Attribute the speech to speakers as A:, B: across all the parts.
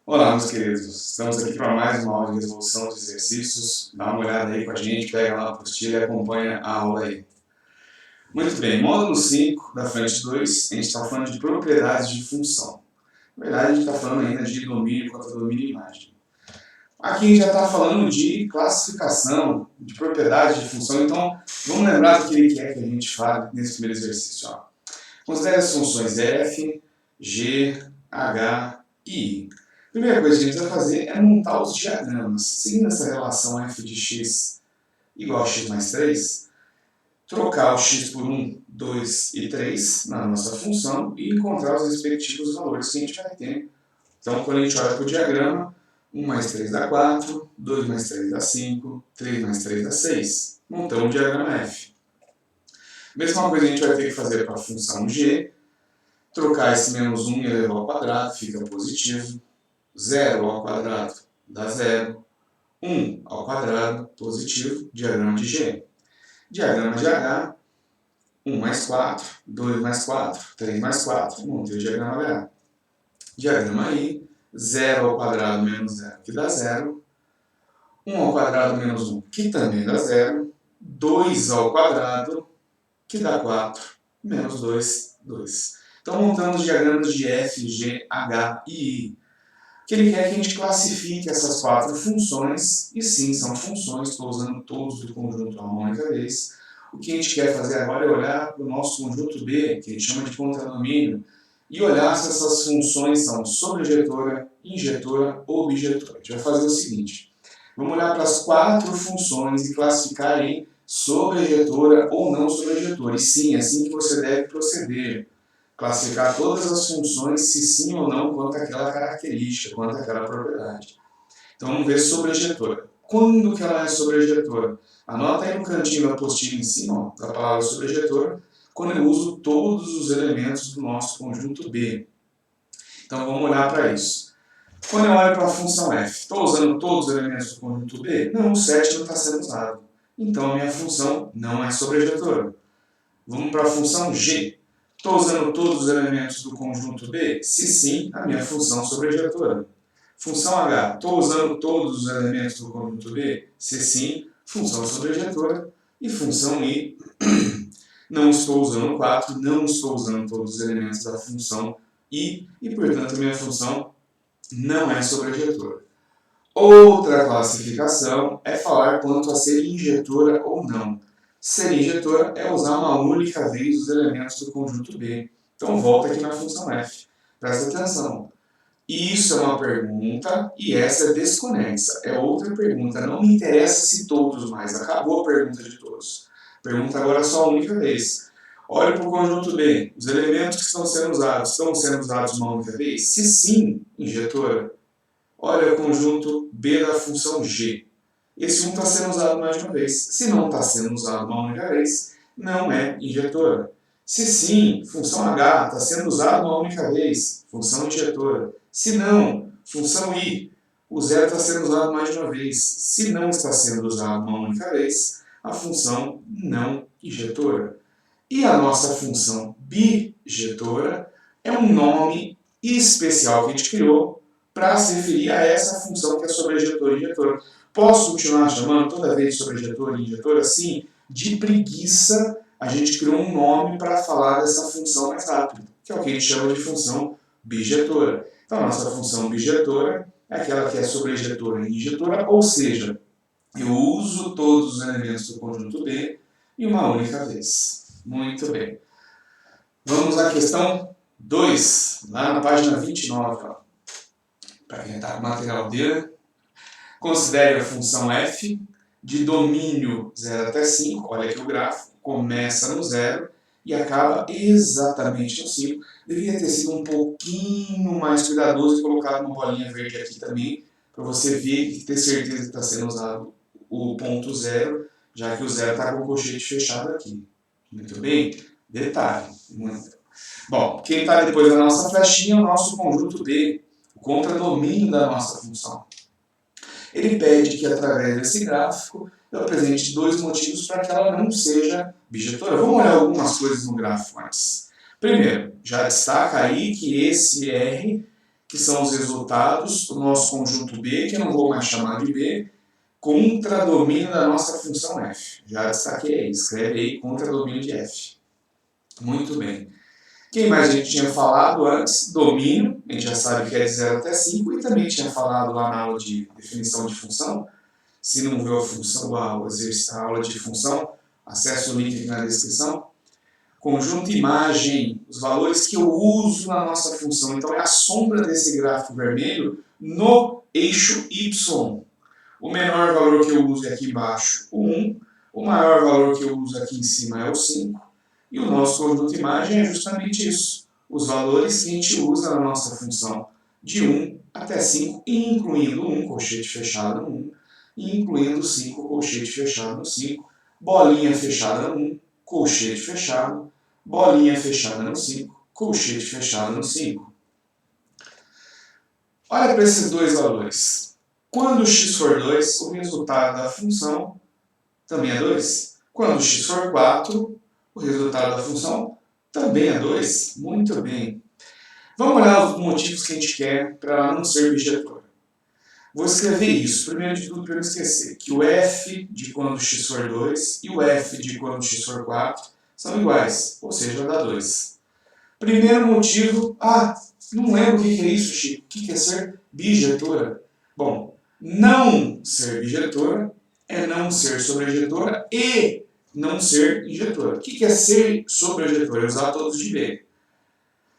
A: Olá, meus queridos. Estamos aqui para mais uma aula de resolução de exercícios. Dá uma olhada aí com a gente, pega lá a apostila e acompanha a aula aí. Muito bem, módulo 5 da frente 2, a gente está falando de propriedades de função. Na verdade, a gente está falando ainda de domínio contra domínio e imagem. Aqui a gente já está falando de classificação, de propriedades de função, então vamos lembrar do que ele quer que a gente fale nesse primeiro exercício. Ó. Considere as funções f, g, h e i. A primeira coisa que a gente vai fazer é montar os diagramas. Seguindo essa relação f de x igual a x mais 3, trocar o x por 1, 2 e 3 na nossa função e encontrar os respectivos valores que a gente vai ter. Então, quando a gente olha para o diagrama, 1 mais 3 dá 4, 2 mais 3 dá 5, 3 mais 3 dá 6. Montamos o diagrama f. Mesma coisa a gente vai ter que fazer para a função g. Trocar esse menos 1 e elevar ao quadrado, fica positivo. 0 ao quadrado dá 0. 1 ao quadrado, positivo, diagrama de G. Diagrama de H, 1 mais 4, 2 mais 4, 3 mais 4. Montei o diagrama H. Diagrama I, 0 ao quadrado menos 0, que dá 0. 1 ao quadrado menos 1, que também dá 0. 2 ao quadrado, que dá 4, menos 2, 2. Então, montamos diagramas de F, G, H e I. Que ele quer que a gente classifique essas 4 funções, e sim, são funções, estou usando todos do conjunto A uma única vez. O que a gente quer fazer agora é olhar para o nosso conjunto B, que a gente chama de contradomínio, e olhar se essas funções são sobrejetora, injetora ou bijetora. A gente vai fazer o seguinte, vamos olhar para as 4 funções e classificar em sobrejetora ou não sobrejetora. E sim, é assim que você deve proceder. Classificar todas as funções, se sim ou não, quanto àquela característica, quanto àquela propriedade. Então vamos ver sobrejetora. Quando que ela é sobrejetora? Anota aí no cantinho da apostila em cima, ó, da palavra sobrejetora, quando eu uso todos os elementos do nosso conjunto B. Então vamos olhar para isso. Quando eu olho para a função f, estou usando todos os elementos do conjunto B? Não, o 7 não está sendo usado. Então a minha função não é sobrejetora. Vamos para a função g. Estou usando todos os elementos do conjunto B? Se sim, a minha função sobrejetora. Função H, estou usando todos os elementos do conjunto B? Se sim, função sobrejetora. E função I, não estou usando 4, não estou usando todos os elementos da função I, e portanto a minha função não é sobrejetora. Outra classificação é falar quanto a ser injetora ou não. Ser injetora é usar uma única vez os elementos do conjunto B. Então volta aqui na função f. Presta atenção. Isso é uma pergunta e essa é desconexa. É outra pergunta. Não me interessa se todos mais. Acabou a pergunta de todos. Pergunta agora só uma única vez. Olhe para o conjunto B. Os elementos que estão sendo usados uma única vez? Se sim, injetora. Olha o conjunto B da função g. Esse 1 está sendo usado mais de uma vez. Se não está sendo usado uma única vez, não é injetora. Se sim, função H está sendo usado uma única vez, função injetora. Se não, função I, o 0 está sendo usado mais de uma vez. Se não está sendo usado uma única vez, a função não injetora. E a nossa função bijetora é um nome especial que a gente criou para se referir a essa função que é sobrejetora e injetora. Posso continuar chamando toda vez sobrejetora e injetora? Sim, de preguiça a gente criou um nome para falar dessa função mais rápido, que é o que a gente chama de função bijetora. Então, a nossa função bijetora é aquela que é sobrejetora e injetora, ou seja, eu uso todos os elementos do conjunto B em uma única vez. Muito bem. Vamos à questão 2, lá na página 29. Para quem está com o material dele. Considere a função f de domínio 0 até 5. Olha aqui o gráfico. Começa no 0 e acaba exatamente no 5. Deveria ter sido um pouquinho mais cuidadoso e colocado uma bolinha verde aqui também, para você ver e ter certeza que está sendo usado o ponto 0, já que o 0 está com o colchete fechado aqui. Muito bem? Detalhe. Muito. Bom, quem está depois da nossa flechinha é o nosso conjunto B, o contradomínio da nossa função. Ele pede que, através desse gráfico, eu apresente 2 motivos para que ela não seja bijetora. Vamos olhar algumas coisas no gráfico antes. Primeiro, já destaca aí que esse R que são os resultados do nosso conjunto B, que eu não vou mais chamar de B, contra domínio da nossa função f. Já destaquei aí, escreve aí contra domínio de f. Muito bem. Quem mais a gente tinha falado antes? Domínio, a gente já sabe que é de 0 até 5, e também tinha falado lá na aula de definição de função. Se não viu a função, a aula de função, acesse o link aqui na descrição. Conjunto imagem, os valores que eu uso na nossa função. Então é a sombra desse gráfico vermelho no eixo y. O menor valor que eu uso é aqui embaixo, o 1. O maior valor que eu uso aqui em cima é o 5. E o nosso conjunto imagem é justamente isso. Os valores que a gente usa na nossa função de 1 até 5, incluindo 1, colchete fechado no 1, e incluindo 5, colchete fechado no 5, bolinha fechada no 1, colchete fechado, bolinha fechada no 5, colchete fechado no 5. Olha para esses dois valores. Quando x for 2, o resultado da função também é 2. Quando x for 4, o resultado da função também é 2. Muito bem. Vamos olhar os motivos que a gente quer para ela não ser bijetora. Vou escrever isso, primeiro de tudo, para eu não esquecer, que o f de quando x for 2 e o f de quando x for 4 são iguais, ou seja, dá 2. Primeiro motivo, não lembro o que é isso, Chico. O que é ser bijetora? Bom, não ser bijetora é não ser sobrejetora e não ser injetora. O que é ser sobrejetora? É usar todos de B.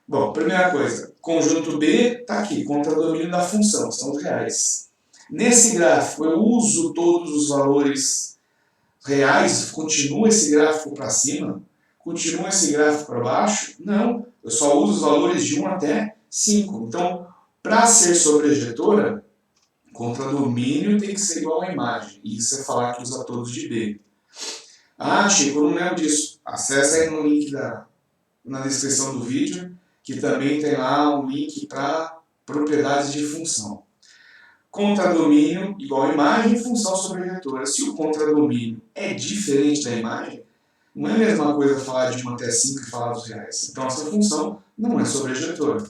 A: Bom, primeira coisa, conjunto B está aqui, contra o domínio da função, são os reais. Nesse gráfico eu uso todos os valores reais, continua esse gráfico para cima? Continua esse gráfico para baixo? Não, eu só uso os valores de 1 até 5. Então, para ser sobrejetora, contra domínio tem que ser igual à imagem. E isso é falar que usa todos de B. Chico, eu não lembro disso. Acesse aí no link na descrição do vídeo, que também tem lá um link para propriedades de função. Contradomínio igual a imagem, função sobrejetora. Se o contradomínio é diferente da imagem, não é a mesma coisa falar de 1 até 5 e falar dos reais. Então essa função não é sobrejetora.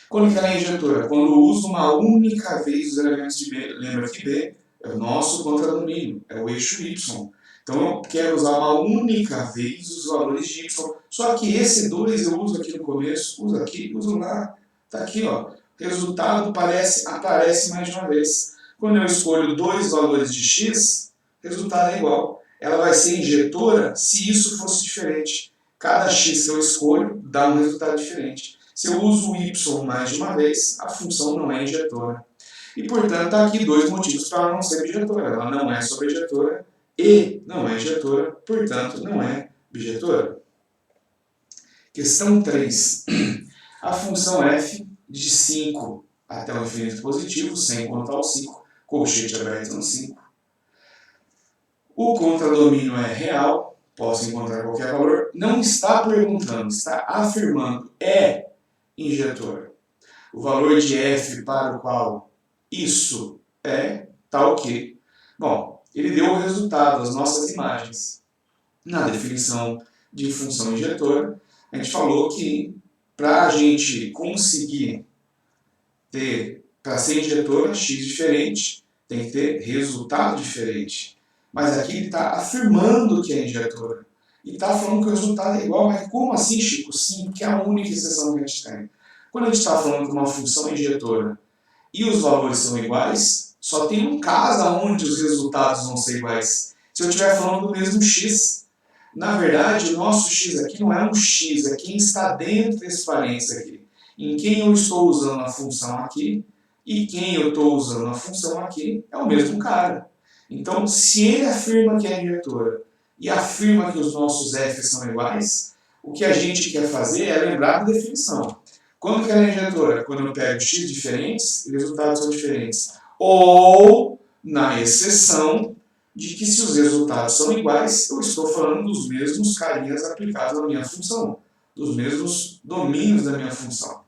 A: Quando que ela é injetora? Quando eu uso uma única vez os elementos de B. Lembra que B é o nosso contradomínio, é o eixo Y. Então eu quero usar uma única vez os valores de Y. Só que esse 2 eu uso aqui no começo, uso aqui, uso lá. Está aqui, ó. Resultado aparece mais de uma vez. Quando eu escolho dois valores de x, o resultado é igual. Ela vai ser injetora se isso fosse diferente. Cada x que eu escolho dá um resultado diferente. Se eu uso o y mais de uma vez, a função não é injetora. E, portanto, está aqui dois motivos para ela não ser bijetora. Ela não é sobrejetora e não é injetora, portanto, não é bijetora. Questão 3. A função f de 5 até o infinito positivo, sem contar o 5, colchete aberto no 5. O contradomínio é real, posso encontrar qualquer valor. Não está perguntando, está afirmando, é injetora. O valor de f para o qual isso é tal que. Bom, ele deu o resultado, as nossas imagens. Na definição de função injetora, a gente falou que para a gente conseguir ter, para ser injetora, x diferente, tem que ter resultado diferente. Mas aqui ele está afirmando que é injetora. E está falando que o resultado é igual. Mas como assim, Chico? Sim, porque é a única exceção que a gente tem. Quando a gente está falando que uma função é injetora e os valores são iguais, só tem um caso onde os resultados vão ser iguais. Se eu estiver falando do mesmo x, na verdade, o nosso x aqui não é um x, é quem está dentro desse parênteses aqui. Em quem eu estou usando a função aqui e quem eu estou usando a função aqui é o mesmo cara. Então, se ele afirma que é injetora e afirma que os nossos f são iguais, o que a gente quer fazer é lembrar da definição. Quando que ela é injetora? Quando eu pego x diferentes e os resultados são diferentes. Ou, na exceção de que se os resultados são iguais, eu estou falando dos mesmos carinhas aplicados na minha função, dos mesmos domínios da minha função.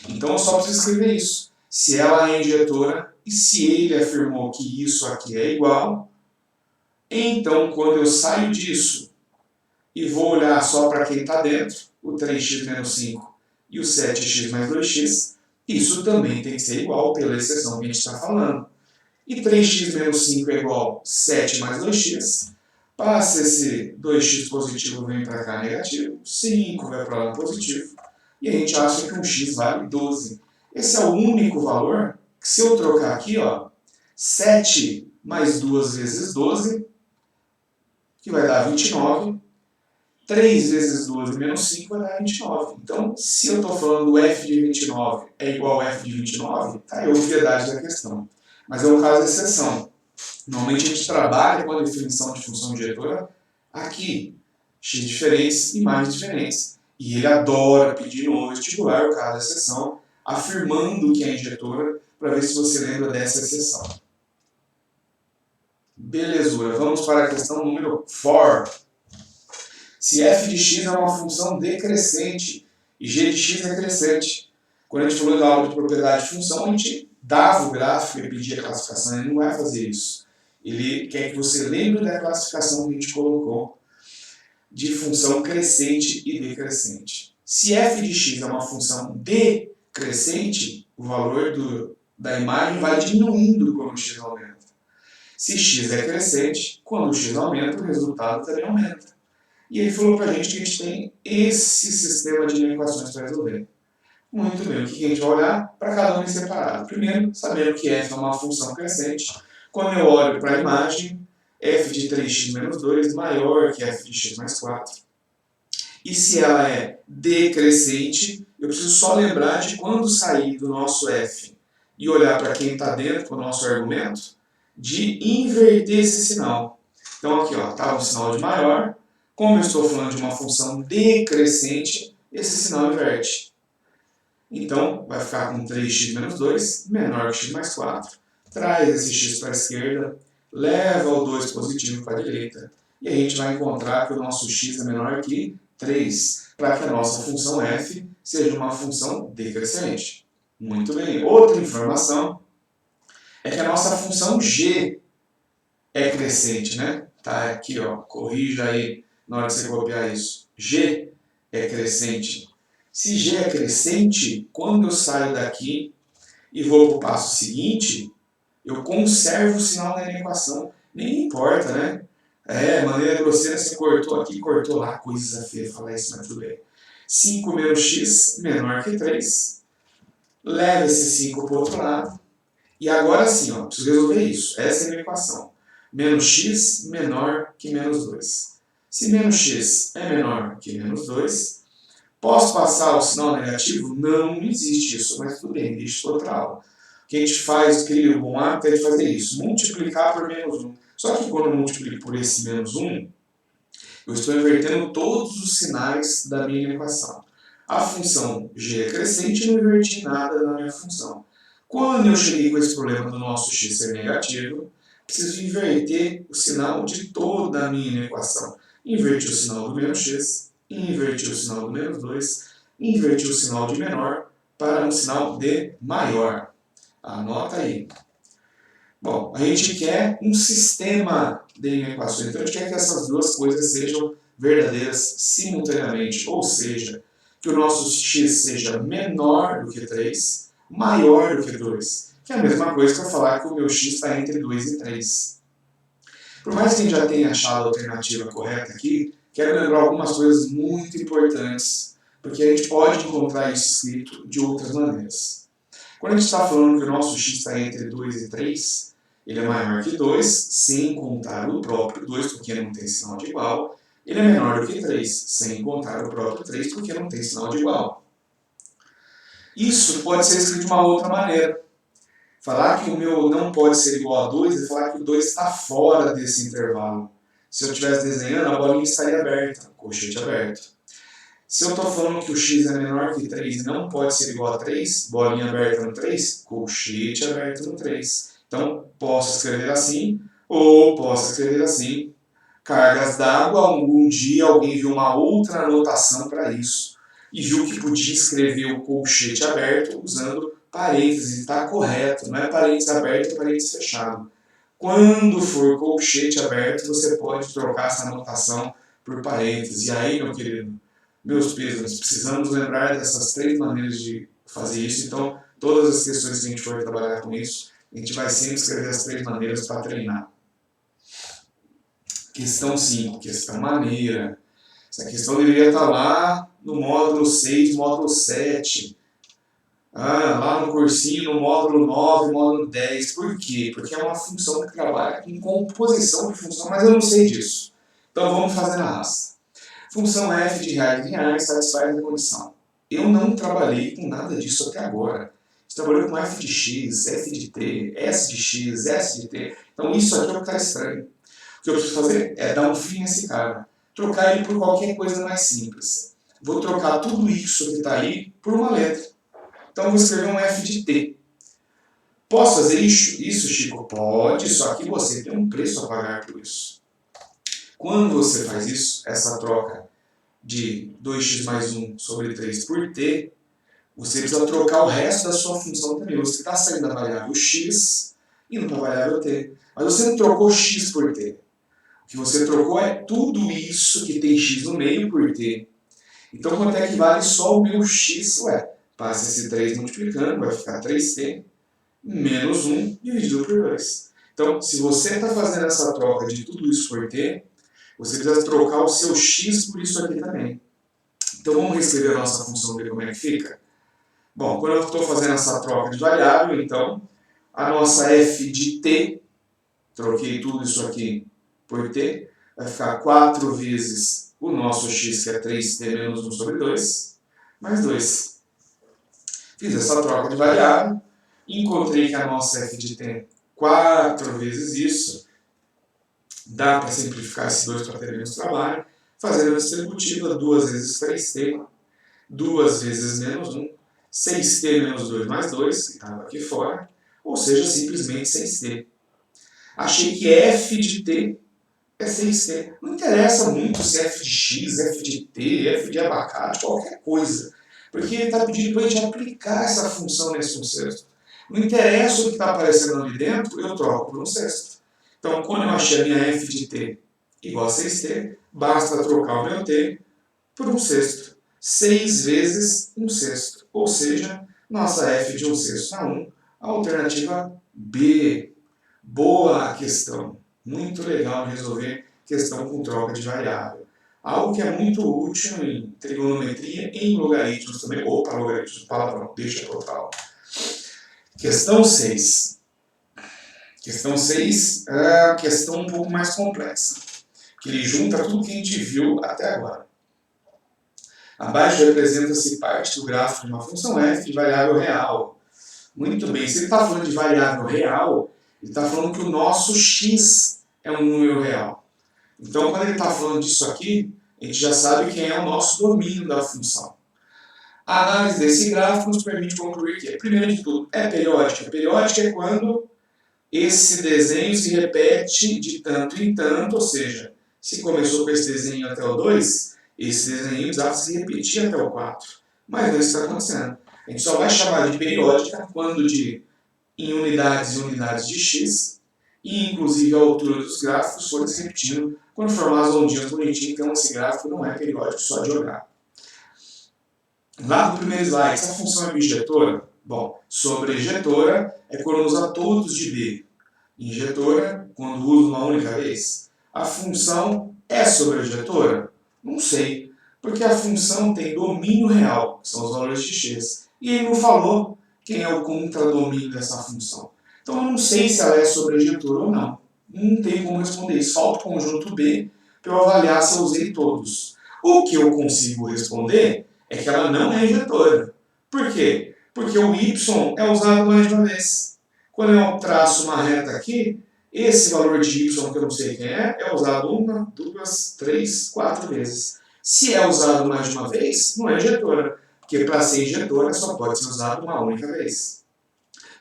A: Então eu só preciso escrever isso. Se ela é injetora e se ele afirmou que isso aqui é igual, então quando eu saio disso e vou olhar só para quem está dentro, o 3x menos 5 e o 7x mais 2x, Isso também tem que ser igual pela exceção que a gente está falando. E 3x menos 5 é igual a 7 mais 2x. Passa esse 2x positivo, vem para cá negativo. 5 vai para lá positivo. E a gente acha que um x vale 12. Esse é o único valor que, se eu trocar aqui, ó, 7 mais 2 vezes 12, que vai dar 29. 3 vezes 12 menos 5 vai dar 29. Então, se eu estou falando do f de 29 é igual a f de 29, tá aí a obviedade da questão. Mas é um caso de exceção. Normalmente a gente trabalha com a definição de função diretora aqui. X diferentes e mais diferentes. E ele adora pedir no vestibular o caso de exceção, afirmando que é injetora, para ver se você lembra dessa exceção. Belezura. Vamos para a questão número 4. Se f de x é uma função decrescente e g de x é crescente. Quando a gente falou da aula de propriedade de função, a gente dava o gráfico e pedia a classificação. Ele não vai fazer isso. Ele quer que você lembre da classificação que a gente colocou de função crescente e decrescente. Se f de x é uma função decrescente, o valor da imagem vai diminuindo quando o x aumenta. Se x é crescente, quando o x aumenta, o resultado também aumenta. E ele falou para a gente que a gente tem esse sistema de equações para resolver. Muito bem, o que a gente vai olhar? Para cada um em separado. Primeiro, sabendo que f é uma função crescente. Quando eu olho para a imagem, f de 3x menos 2 maior que f de x mais 4. E se ela é decrescente, eu preciso só lembrar de quando sair do nosso f e olhar para quem está dentro do nosso argumento, de inverter esse sinal. Então aqui está o sinal de maior. Como eu estou falando de uma função decrescente, esse sinal inverte. Então, vai ficar com 3x menos 2 menor que x mais 4. Traz esse x para a esquerda, leva o 2 positivo para a direita. E a gente vai encontrar que o nosso x é menor que 3, para que a nossa função f seja uma função decrescente. Muito bem. Outra informação é que a nossa função g é crescente, né? Tá aqui, ó, corrija aí na hora de você copiar isso. G é crescente. Se G é crescente, quando eu saio daqui e vou para o passo seguinte, eu conservo o sinal da minha equação. Nem importa, né? Maneira grosseira, você cortou aqui, cortou lá, coisa feia falar isso, mas tudo bem. 5 menos x menor que 3. Leva esse 5 para o outro lado. E agora sim, ó, preciso resolver isso. Essa é a minha equação. Menos x menor que menos 2. Se menos x é menor que menos 2, posso passar o sinal negativo? Não existe isso, mas tudo bem, deixa para outra aula. O que a gente faz, cria o bom hábito, é de fazer isso, multiplicar por menos 1. Só que quando eu multiplico por esse menos 1, eu estou invertendo todos os sinais da minha equação. A função g é crescente e não inverti nada na minha função. Quando eu cheguei com esse problema do nosso x ser negativo, preciso inverter o sinal de toda a minha equação. Inverti o sinal do menos x, inverti o sinal do menos 2, inverti o sinal de menor para um sinal de maior. Anota aí. Bom, a gente quer um sistema de equações, então a gente quer que essas duas coisas sejam verdadeiras simultaneamente, ou seja, que o nosso x seja menor do que 3, maior do que 2, que é a mesma coisa que eu falar que o meu x está entre 2 e 3. Por mais que a gente já tenha achado a alternativa correta aqui, quero lembrar algumas coisas muito importantes, porque a gente pode encontrar isso escrito de outras maneiras. Quando a gente está falando que o nosso x está entre 2 e 3, ele é maior que 2, sem contar o próprio 2, porque não tem sinal de igual. Ele é menor do que 3, sem contar o próprio 3, porque não tem sinal de igual. Isso pode ser escrito de uma outra maneira. Falar que o meu não pode ser igual a 2 é falar que o 2 está fora desse intervalo. Se eu estivesse desenhando, a bolinha estaria aberta, colchete aberto. Se eu estou falando que o x é menor que 3 e não pode ser igual a 3, bolinha aberta no 3, colchete aberto no 3. Então, posso escrever assim, ou posso escrever assim. Cargas d'água, algum dia alguém viu uma outra anotação para isso. E viu que podia escrever o colchete aberto usando parênteses, está correto, não é parênteses aberto, é parênteses fechado. Quando for colchete aberto, você pode trocar essa anotação por parênteses. E aí, meu querido, meus pesos, precisamos lembrar dessas 3 maneiras de fazer isso. Então, Todas as questões que a gente for trabalhar com isso, a gente vai sempre escrever as 3 maneiras para treinar. Questão 5, questão maneira. Essa questão deveria estar lá no módulo 6, módulo 7. Lá no cursinho, no módulo 9, módulo 10. Por quê? Porque é uma função que trabalha com composição de função, mas eu não sei disso. Então vamos fazer na raça. Função f de reais em reais satisfaz a condição. Eu não trabalhei com nada disso até agora. A gente trabalhou com f de x, f de t, s de x, s de t. Então isso aqui é o que está estranho. O que eu preciso fazer é dar um fim nesse cara. Trocar ele por qualquer coisa mais simples. Vou trocar tudo isso que está aí por uma letra. Então eu vou escrever um f de t. Posso fazer isso, Chico? Pode, só que você tem um preço a pagar por isso. Quando você faz isso, essa troca de 2x mais 1 sobre 3 por t, você precisa trocar o resto da sua função também. Você está saindo da variável x e indo para a variável t. Mas você não trocou x por t. O que você trocou é tudo isso que tem x no meio por t. Então quanto é que vale só o meu x? Passa esse 3 multiplicando, vai ficar 3t menos 1 dividido por 2. Então, se você está fazendo essa troca de tudo isso por t, você precisa trocar o seu x por isso aqui também. Então vamos reescrever a nossa função e ver como é que fica? Bom, quando eu estou fazendo essa troca de variável, então, a nossa f de t, troquei tudo isso aqui por t, vai ficar 4 vezes o nosso x, que é 3t menos 1 sobre 2, mais 2. Fiz essa troca de variável, encontrei que a nossa f de t é 4 vezes isso. Dá para simplificar esse 2 para ter menos trabalho. Fazendo a distributiva, 2 vezes 3t, 2 vezes menos 1, 6t menos 2 mais 2, que estava aqui fora, ou seja, simplesmente 6t. Achei que f de t é 6t. Não interessa muito se é f de x, f de t, f de abacate, qualquer coisa. Porque ele está pedindo para a gente aplicar essa função nesse um sexto. Não interessa o que está aparecendo ali dentro, eu troco por um sexto. Então, quando eu achei a minha f de t igual a 6t, basta trocar o meu t por um sexto. 6 vezes um sexto. Ou seja, nossa f de um sexto a 1, a alternativa B. Boa questão. Muito legal de resolver questão com troca de variável. Algo que é muito útil em trigonometria e em logaritmos também, ou para logaritmos, palavrão, deixa total. Questão 6. Questão 6 é a questão um pouco mais complexa, que ele junta tudo que a gente viu até agora. Abaixo representa-se parte do gráfico de uma função f de variável real. Muito bem, se ele está falando de variável real, ele está falando que o nosso x é um número real. Então, quando ele está falando disso aqui, a gente já sabe quem é o nosso domínio da função. A análise desse gráfico nos permite concluir que, primeiro de tudo, é periódica. Periódica é quando esse desenho se repete de tanto em tanto, ou seja, se começou com esse desenho até o 2, esse desenho precisava se repetir até o 4. Mas não é isso que está acontecendo. A gente só vai chamar de periódica quando em unidades e unidades de x, e inclusive a altura dos gráficos for se repetindo. Quando formar as ondinhas bonitinhas, então esse gráfico não é periódico só de olhar. Lá no primeiro slide, essa função é bijetora? Bom, sobrejetora é quando usa todos de B. Injetora, quando usa uma única vez. A função é sobrejetora? Não sei, porque a função tem domínio real, que são os valores de x. E ele não falou quem é o contradomínio dessa função. Então eu não sei se ela é sobrejetora ou não. Não tem como responder isso. Falta o conjunto B para eu avaliar se eu usei todos. O que eu consigo responder é que ela não é injetora. Por quê? Porque o y é usado mais de uma vez. Quando eu traço uma reta aqui, esse valor de y, que eu não sei quem é usado 1, 2, 3, 4 vezes. Se é usado mais de uma vez, não é injetora. Porque para ser injetora só pode ser usado uma única vez.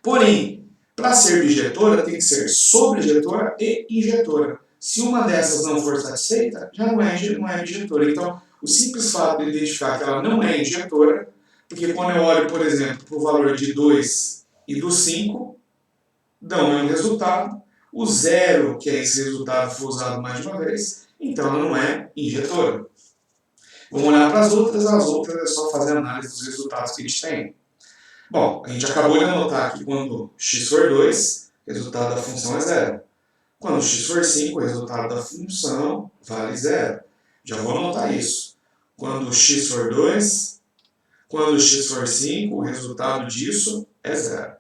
A: Porém, para ser bijetora tem que ser sobrejetora e injetora. Se uma dessas não for satisfeita, já não é bijetora. Então, o simples fato de identificar que ela não é injetora, porque quando eu olho, por exemplo, para o valor de 2 e do 5, dão o mesmo resultado. O 0, que é esse resultado, foi usado mais de uma vez, então ela não é injetora. Vamos olhar para as outras é só fazer análise dos resultados que a gente tem. Bom, a gente acabou de anotar que quando x for 2, o resultado da função é zero. Quando x for 5, o resultado da função vale zero. Já vou anotar isso. Quando x for 2, quando x for 5, o resultado disso é zero.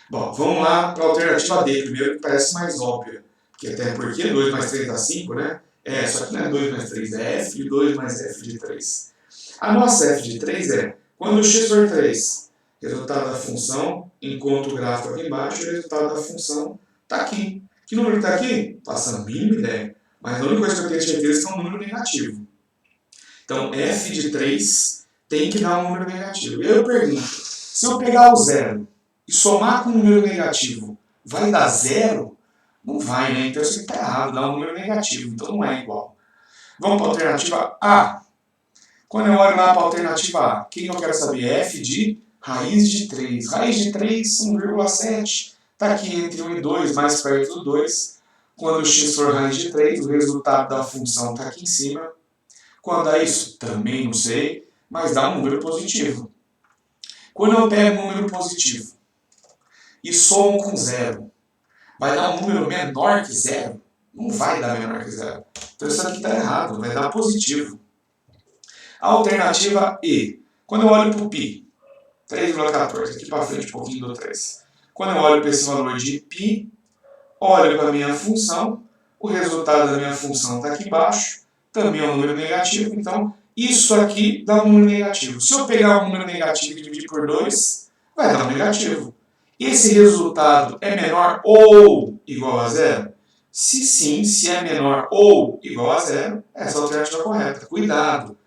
A: Bom, vamos lá para a alternativa D, primeiro, que parece mais óbvia. Que até porque 2 mais 3 dá 5, né? Só que não é 2 mais 3, é f de 2 mais f de 3. A nossa f de 3 é, quando x for 3, resultado da função, enquanto o gráfico aqui embaixo, o resultado da função está aqui. Que número está aqui? Faço a mínima ideia. Mas a única coisa que eu tenho certeza é que é um número negativo. Então, f de 3 tem que dar um número negativo. E eu pergunto, se eu pegar o zero e somar com um número negativo, vai dar zero? Não vai, né? Então isso está errado, dá um número negativo, então não é igual. Vamos para a alternativa A. Quando eu olho lá para a alternativa A, quem eu quero saber? F de raiz de 3. Raiz de 3, 1,7. Está aqui entre 1 e 2, mais perto do 2. Quando x for raiz de 3, o resultado da função está aqui em cima. Quando é isso? Também não sei, mas dá um número positivo. Quando eu pego um número positivo e somo com zero, vai dar um número menor que zero? Não vai dar menor que zero. Então isso aqui está errado, vai dar positivo. A alternativa E. Quando eu olho para o π, 3,14, aqui para frente um pouquinho do 3. Quando eu olho para esse valor de π, olho para a minha função, o resultado da minha função está aqui embaixo, também é um número negativo, então isso aqui dá um número negativo. Se eu pegar um número negativo e dividir por 2, vai dar um negativo. Esse resultado é menor ou igual a zero? Se sim, se é menor ou igual a zero, essa é a alternativa correta. Cuidado!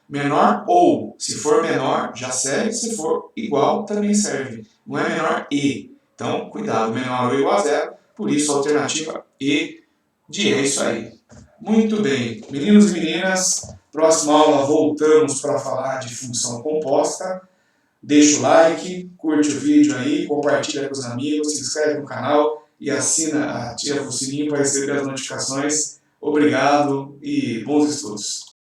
A: Menor ou, se for menor, já serve, se for igual, também serve. Não é menor e. Então, cuidado, menor ou igual a zero, por isso a alternativa E de é isso aí. Muito bem, meninos e meninas, próxima aula voltamos para falar de função composta. Deixa o like, curte o vídeo aí, compartilha com os amigos, se inscreve no canal e ativa o sininho para receber as notificações. Obrigado e bons estudos!